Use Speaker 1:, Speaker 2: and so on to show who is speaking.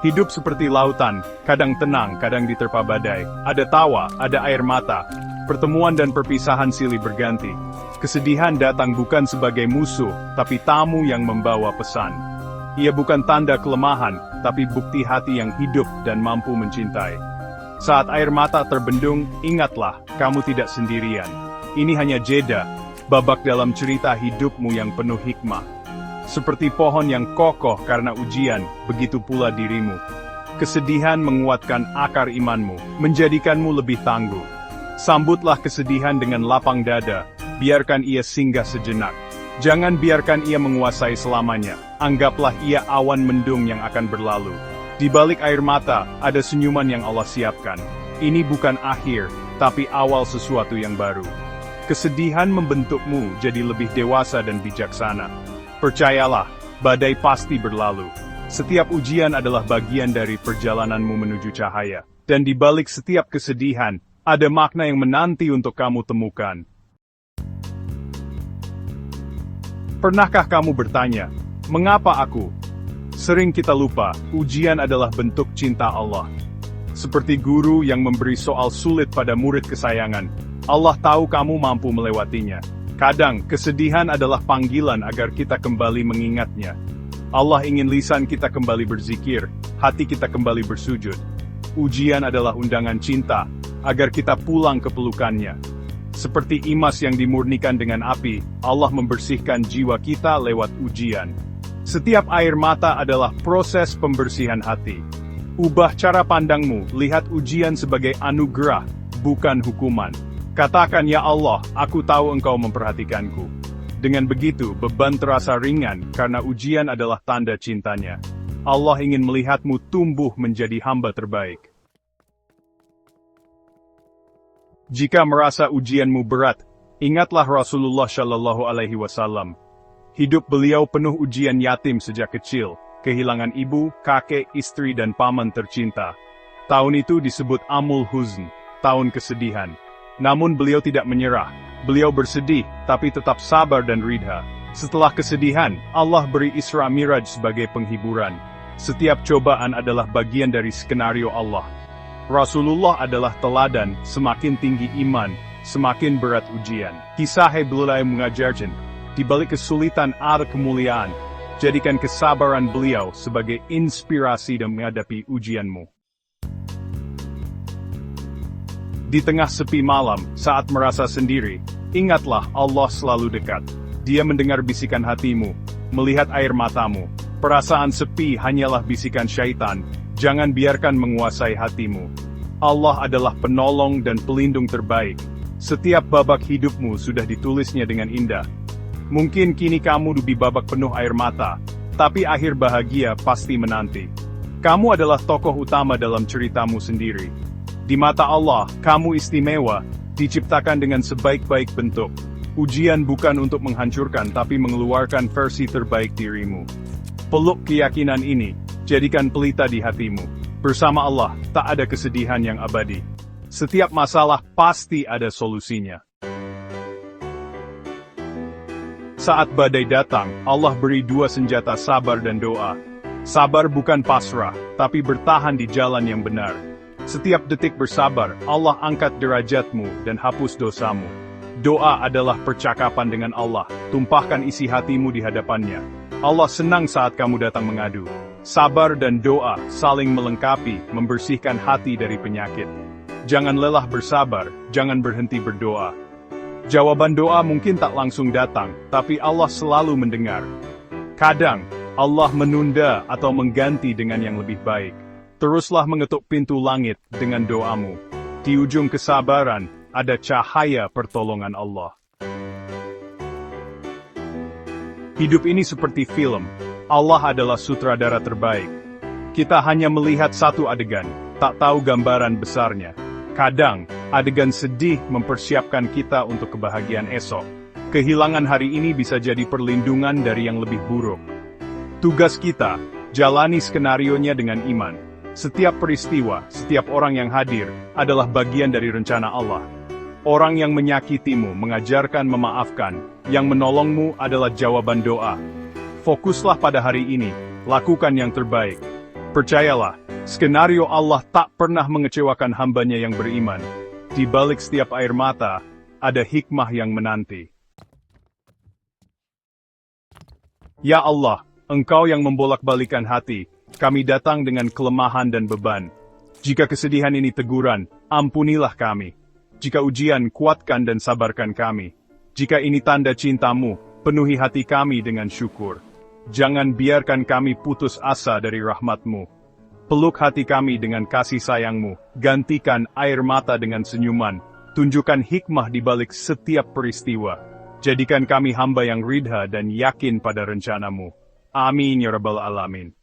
Speaker 1: Hidup seperti lautan, kadang tenang, kadang diterpa badai. Ada tawa, ada air mata. Pertemuan dan perpisahan silih berganti. Kesedihan datang bukan sebagai musuh, tapi tamu yang membawa pesan. Ia bukan tanda kelemahan, tapi bukti hati yang hidup dan mampu mencintai. Saat air mata terbendung, ingatlah, kamu tidak sendirian. Ini hanya jeda, babak dalam cerita hidupmu yang penuh hikmah. Seperti pohon yang kokoh karena ujian, begitu pula dirimu. Kesedihan menguatkan akar imanmu, menjadikanmu lebih tangguh. Sambutlah kesedihan dengan lapang dada, biarkan ia singgah sejenak. Jangan biarkan ia menguasai selamanya, anggaplah ia awan mendung yang akan berlalu. Di balik air mata, ada senyuman yang Allah siapkan. Ini bukan akhir, tapi awal sesuatu yang baru. Kesedihan membentukmu jadi lebih dewasa dan bijaksana. Percayalah, badai pasti berlalu. Setiap ujian adalah bagian dari perjalananmu menuju cahaya. Dan di balik setiap kesedihan, ada makna yang menanti untuk kamu temukan. Pernahkah kamu bertanya, mengapa aku? Sering kita lupa, ujian adalah bentuk cinta Allah. Seperti guru yang memberi soal sulit pada murid kesayangan, Allah tahu kamu mampu melewatinya. Kadang, kesedihan adalah panggilan agar kita kembali mengingatnya. Allah ingin lisan kita kembali berzikir, hati kita kembali bersujud. Ujian adalah undangan cinta, agar kita pulang ke pelukannya. Seperti emas yang dimurnikan dengan api, Allah membersihkan jiwa kita lewat ujian. Setiap air mata adalah proses pembersihan hati. Ubah cara pandangmu, lihat ujian sebagai anugerah, bukan hukuman. Katakan, ya Allah, aku tahu Engkau memperhatikanku. Dengan begitu, beban terasa ringan, karena ujian adalah tanda cintanya. Allah ingin melihatmu tumbuh menjadi hamba terbaik. Jika merasa ujianmu berat, ingatlah Rasulullah Shallallahu Alaihi Wasallam. Hidup beliau penuh ujian yatim sejak kecil, kehilangan ibu, kakek, istri dan paman tercinta. Tahun itu disebut Amul Huzn, tahun kesedihan. Namun beliau tidak menyerah. Beliau bersedih, tapi tetap sabar dan ridha. Setelah kesedihan, Allah beri Isra Miraj sebagai penghiburan. Setiap cobaan adalah bagian dari skenario Allah. Rasulullah adalah teladan, semakin tinggi iman, semakin berat ujian. Kisah beliau mengajarkan, di balik kesulitan ada kemuliaan. Jadikan kesabaran beliau sebagai inspirasi dan menghadapi ujianmu. Di tengah sepi malam, saat merasa sendiri, ingatlah Allah selalu dekat. Dia mendengar bisikan hatimu, melihat air matamu. Perasaan sepi hanyalah bisikan syaitan. Jangan biarkan menguasai hatimu. Allah adalah penolong dan pelindung terbaik. Setiap babak hidupmu sudah ditulisnya dengan indah. Mungkin kini kamu di babak penuh air mata, tapi akhir bahagia pasti menanti. Kamu adalah tokoh utama dalam ceritamu sendiri. Di mata Allah, kamu istimewa, diciptakan dengan sebaik-baik bentuk. Ujian bukan untuk menghancurkan tapi mengeluarkan versi terbaik dirimu. Peluk keyakinan ini, jadikan pelita di hatimu. Bersama Allah, tak ada kesedihan yang abadi. Setiap masalah pasti ada solusinya. Saat badai datang, Allah beri dua senjata sabar dan doa. Sabar bukan pasrah, tapi bertahan di jalan yang benar. Setiap detik bersabar, Allah angkat derajatmu dan hapus dosamu. Doa adalah percakapan dengan Allah, tumpahkan isi hatimu di hadapannya. Allah senang saat kamu datang mengadu. Sabar dan doa saling melengkapi, membersihkan hati dari penyakit. Jangan lelah bersabar, jangan berhenti berdoa. Jawaban doa mungkin tak langsung datang, tapi Allah selalu mendengar. Kadang, Allah menunda atau mengganti dengan yang lebih baik. Teruslah mengetuk pintu langit dengan doamu. Di ujung kesabaran, ada cahaya pertolongan Allah. Hidup ini seperti film. Allah adalah sutradara terbaik. Kita hanya melihat satu adegan, tak tahu gambaran besarnya. Kadang, adegan sedih mempersiapkan kita untuk kebahagiaan esok. Kehilangan hari ini bisa jadi perlindungan dari yang lebih buruk. Tugas kita, jalani skenarionya dengan iman. Setiap peristiwa, setiap orang yang hadir, adalah bagian dari rencana Allah. Orang yang menyakitimu mengajarkan memaafkan, yang menolongmu adalah jawaban doa. Fokuslah pada hari ini, lakukan yang terbaik. Percayalah, skenario Allah tak pernah mengecewakan hambanya yang beriman. Di balik setiap air mata, ada hikmah yang menanti. Ya Allah, Engkau yang membolak-balikan hati, kami datang dengan kelemahan dan beban. Jika kesedihan ini teguran, ampunilah kami. Jika ujian, kuatkan dan sabarkan kami. Jika ini tanda cinta-Mu, penuhi hati kami dengan syukur. Jangan biarkan kami putus asa dari rahmat-Mu. Peluk hati kami dengan kasih sayang-Mu, gantikan air mata dengan senyuman, tunjukkan hikmah di balik setiap peristiwa. Jadikan kami hamba yang ridha dan yakin pada rencana-Mu. Amin ya Rabbal Alamin.